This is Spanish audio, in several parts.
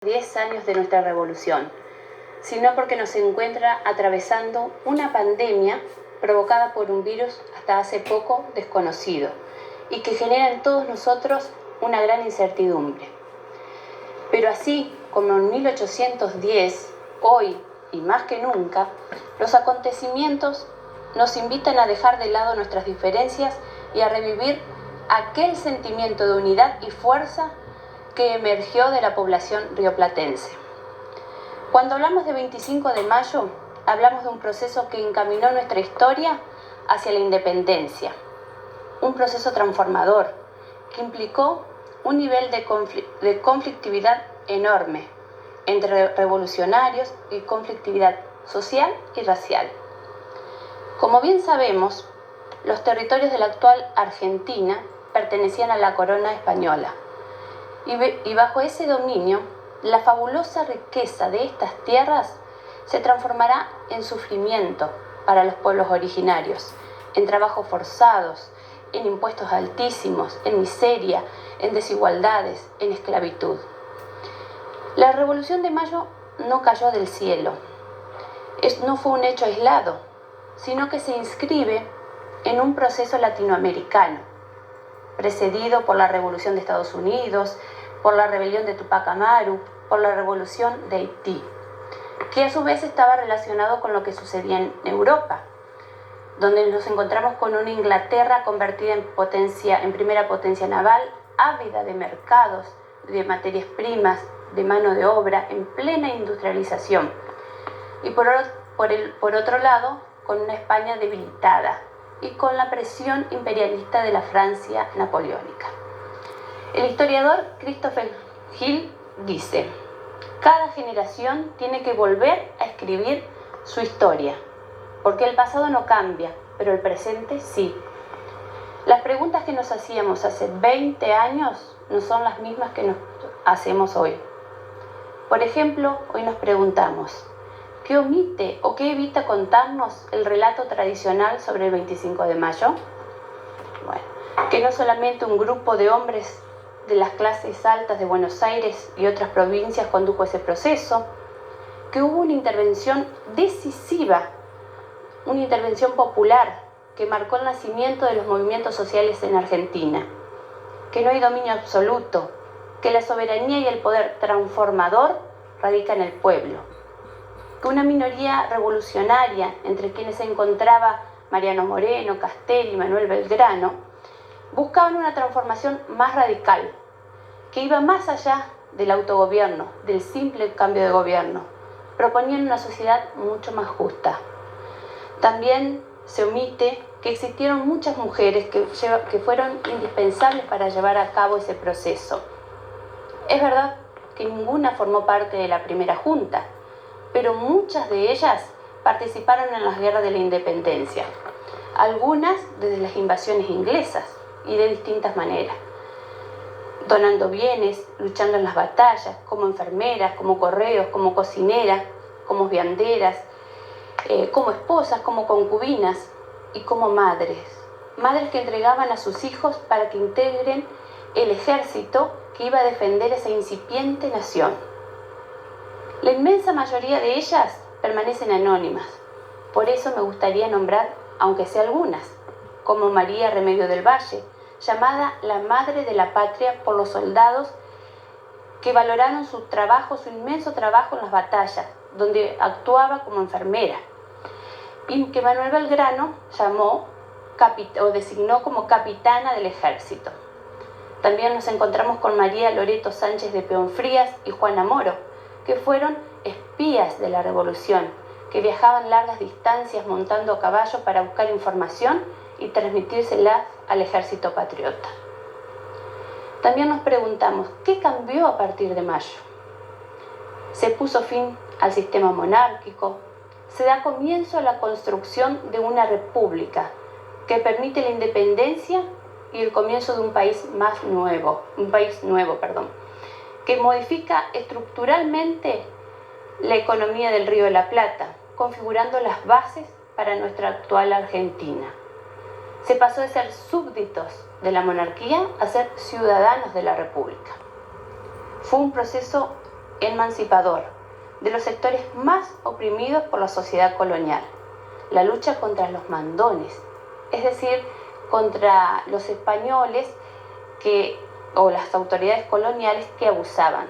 10 años de nuestra revolución, sino porque nos encuentra atravesando una pandemia provocada por un virus hasta hace poco desconocido y que genera en todos nosotros una gran incertidumbre. Pero así como en 1810, hoy y más que nunca, los acontecimientos nos invitan a dejar de lado nuestras diferencias y a revivir aquel sentimiento de unidad y fuerza que emergió de la población rioplatense. Cuando hablamos de 25 de mayo, hablamos de un proceso que encaminó nuestra historia hacia la independencia, un proceso transformador que implicó un nivel de conflictividad enorme entre revolucionarios y conflictividad social y racial. Como bien sabemos, los territorios de la actual Argentina pertenecían a la corona española y bajo ese dominio, la fabulosa riqueza de estas tierras se transformará en sufrimiento para los pueblos originarios, en trabajos forzados, en impuestos altísimos, en miseria, en desigualdades, en esclavitud. La Revolución de Mayo no cayó del cielo, no fue un hecho aislado, sino que se inscribe en un proceso latinoamericano, precedido por la Revolución de Estados Unidos, por la rebelión de Tupac Amaru, por la Revolución de Haití, que a su vez estaba relacionado con lo que sucedía en Europa, donde nos encontramos con una Inglaterra convertida en primera potencia naval, ávida de mercados, de materias primas, de mano de obra, en plena industrialización, y por otro lado, con una España debilitada y con la presión imperialista de la Francia napoleónica. El historiador Christopher Hill dice: cada generación tiene que volver a escribir su historia, porque el pasado no cambia, pero el presente sí. Las preguntas que nos hacíamos hace 20 años no son las mismas que nos hacemos hoy. Por ejemplo, hoy nos preguntamos: ¿qué omite o qué evita contarnos el relato tradicional sobre el 25 de mayo? Bueno, que no solamente un grupo de hombres de las clases altas de Buenos Aires y otras provincias condujo ese proceso, que hubo una intervención decisiva, una intervención popular que marcó el nacimiento de los movimientos sociales en Argentina, que no hay dominio absoluto, que la soberanía y el poder transformador radica en el pueblo, que una minoría revolucionaria, entre quienes se encontraba Mariano Moreno, Castelli y Manuel Belgrano, buscaban una transformación más radical, que iba más allá del autogobierno, del simple cambio de gobierno. Proponían una sociedad mucho más justa. También se omite que existieron muchas mujeres que fueron indispensables para llevar a cabo ese proceso. Es verdad que ninguna formó parte de la primera junta, pero muchas de ellas participaron en las guerras de la independencia, algunas desde las invasiones inglesas y de distintas maneras, donando bienes, luchando en las batallas, como enfermeras, como correos, como cocineras, como vianderas, como esposas, como concubinas y como madres que entregaban a sus hijos para que integren el ejército que iba a defender esa incipiente nación. La inmensa mayoría de ellas permanecen anónimas, por eso me gustaría nombrar, aunque sea algunas, como María Remedio del Valle, llamada la madre de la patria por los soldados que valoraron su trabajo, su inmenso trabajo en las batallas, donde actuaba como enfermera, y que Manuel Belgrano designó como capitana del ejército. También nos encontramos con María Loreto Sánchez de Peonfrías y Juana Moro, que fueron espías de la revolución, que viajaban largas distancias montando a caballo para buscar información y transmitírsela al ejército patriota. También nos preguntamos, ¿qué cambió a partir de mayo? Se puso fin al sistema monárquico, se da comienzo a la construcción de una república que permite la independencia y el comienzo de un país nuevo, que modifica estructuralmente la economía del Río de la Plata, configurando las bases para nuestra actual Argentina. Se pasó de ser súbditos de la monarquía a ser ciudadanos de la República. Fue un proceso emancipador de los sectores más oprimidos por la sociedad colonial, la lucha contra los mandones, es decir, contra los españoles o las autoridades coloniales que abusaban.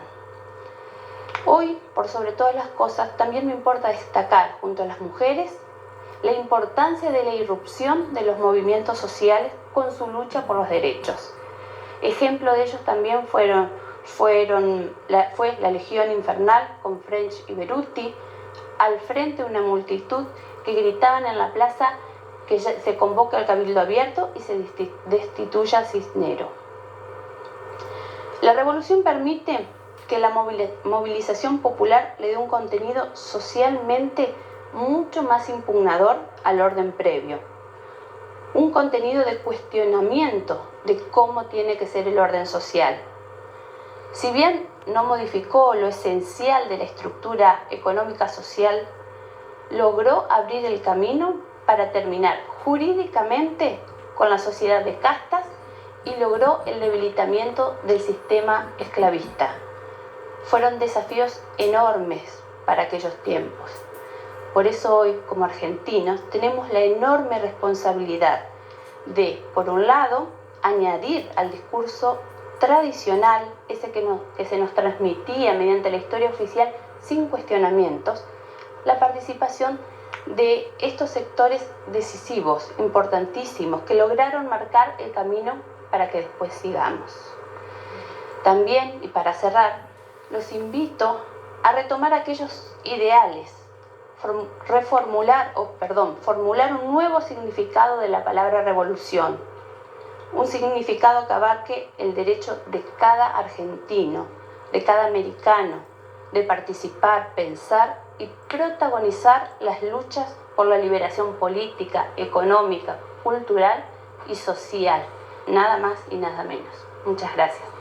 Hoy, por sobre todas las cosas, también me importa destacar, junto a las mujeres, la importancia de la irrupción de los movimientos sociales con su lucha por los derechos. Ejemplo de ellos también fue la Legión Infernal con French y Beruti, al frente de una multitud que gritaban en la plaza que se convoque al Cabildo Abierto y se destituya a Cisnero. La revolución permite que la movilización popular le dé un contenido socialmente mucho más impugnador al orden previo. Un contenido de cuestionamiento de cómo tiene que ser el orden social. Si bien no modificó lo esencial de la estructura económica social, logró abrir el camino para terminar jurídicamente con la sociedad de castas y logró el debilitamiento del sistema esclavista. Fueron desafíos enormes para aquellos tiempos. Por eso hoy, como argentinos, tenemos la enorme responsabilidad de, por un lado, añadir al discurso tradicional, ese que se nos transmitía mediante la historia oficial sin cuestionamientos, la participación de estos sectores decisivos, importantísimos, que lograron marcar el camino para que después sigamos. También, y para cerrar, los invito a retomar aquellos ideales, formular un nuevo significado de la palabra revolución, un significado que abarque el derecho de cada argentino, de cada americano, de participar, pensar y protagonizar las luchas por la liberación política, económica, cultural y social, nada más y nada menos. Muchas gracias.